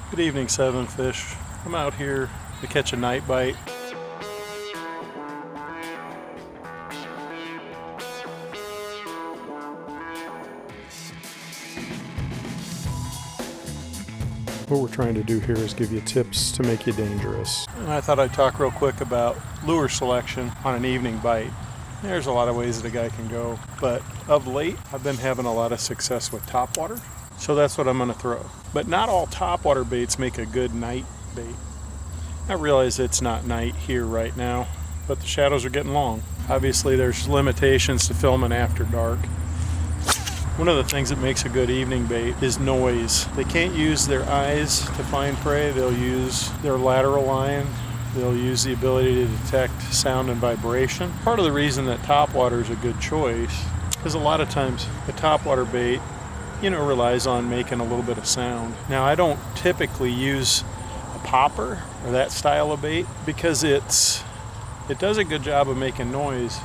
Good evening, Seven Fish. I'm out here to catch a night bite. What we're trying to do here is give you tips to make you dangerous. And I thought I'd talk real quick about lure selection on an evening bite. There's a lot of ways that a guy can go, but of late I've been having a lot of success with topwater, so that's what I'm going to throw. But not all topwater baits make a good night bait. I realize it's not night here right now, but the shadows are getting long. Obviously there's limitations to filming after dark. One of the things that makes a good evening bait is noise. They can't use their eyes to find prey. They'll use their lateral line. They'll use the ability to detect sound and vibration. Part of the reason that topwater is a good choice is a lot of times the topwater bait, relies on making a little bit of sound. Now, I don't typically use a popper or that style of bait because it does a good job of making noise,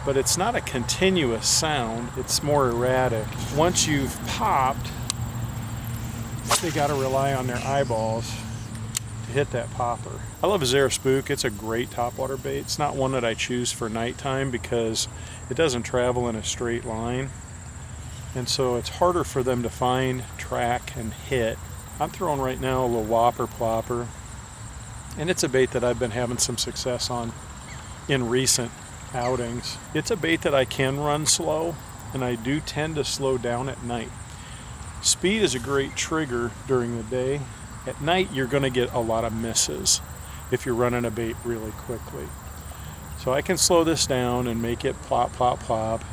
but it's not a continuous sound. It's more erratic. Once you've popped, they got to rely on their eyeballs to hit that popper. I love Zara Spook. It's a great topwater bait. It's not one that I choose for nighttime because it doesn't travel in a straight line, and so it's harder for them to find, track, and hit. I'm throwing right now a little whopper plopper, and it's a bait that I've been having some success on in recent outings. It's a bait that I can run slow, and I do tend to slow down at night. Speed is a great trigger during the day. At night, you're going to get a lot of misses if you're running a bait really quickly. So I can slow this down and make it plop, plop, plop.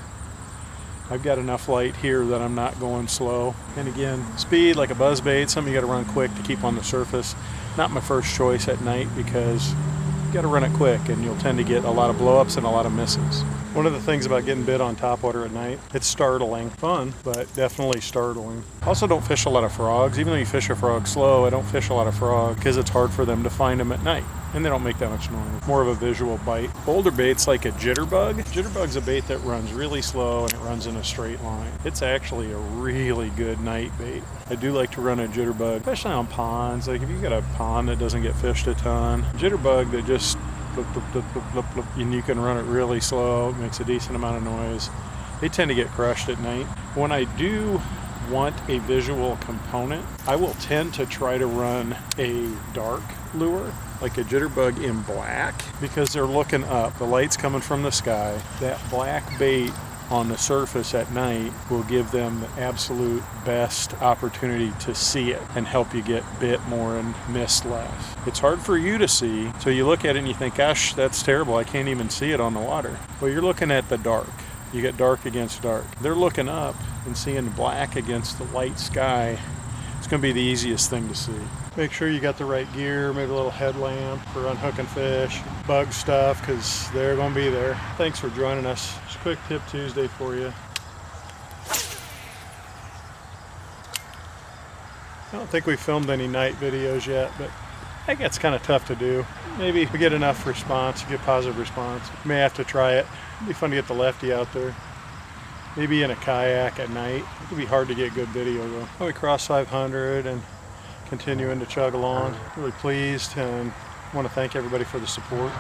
I've got enough light here that I'm not going slow. And again, speed like a buzz bait, something you got to run quick to keep on the surface. Not my first choice at night because you got to run it quick and you'll tend to get a lot of blowups and a lot of misses. One of the things about getting bit on topwater at night, it's startling. Fun, but definitely startling. Also don't fish a lot of frogs. Even though you fish a frog slow, I don't fish a lot of frog because it's hard for them to find them at night. And they don't make that much noise. More of a visual bite. Older baits like a jitterbug. Jitterbug's a bait that runs really slow and it runs in a straight line. It's actually a really good night bait. I do like to run a jitterbug, especially on ponds. Like if you've got a pond that doesn't get fished a ton, jitterbug that just blip, blip, blip, blip, blip, blip, and you can run it really slow, it makes a decent amount of noise. They tend to get crushed at night. When I do want a visual component, I will tend to try to run a dark lure, like a jitterbug in black, because they're looking up. The light's coming from the sky. That black bait on the surface at night will give them the absolute best opportunity to see it and help you get bit more and miss less. It's hard for you to see, so you look at it and you think, gosh, that's terrible, I can't even see it on the water. Well, you're looking at the dark. You get dark against dark. They're looking up and seeing black against the light sky. It's going to be the easiest thing to see. Make sure you got the right gear, maybe a little headlamp for unhooking fish, bug stuff, because they're going to be there. Thanks for joining us. Just a quick Tip Tuesday for you. I don't think we filmed any night videos yet, but I think it's kind of tough to do. Maybe if we get enough response, get positive response. May have to try it. It'd be fun to get the lefty out there. Maybe in a kayak at night. It could be hard to get good video though. Well, we crossed 500 and continuing to chug along. Really pleased and want to thank everybody for the support.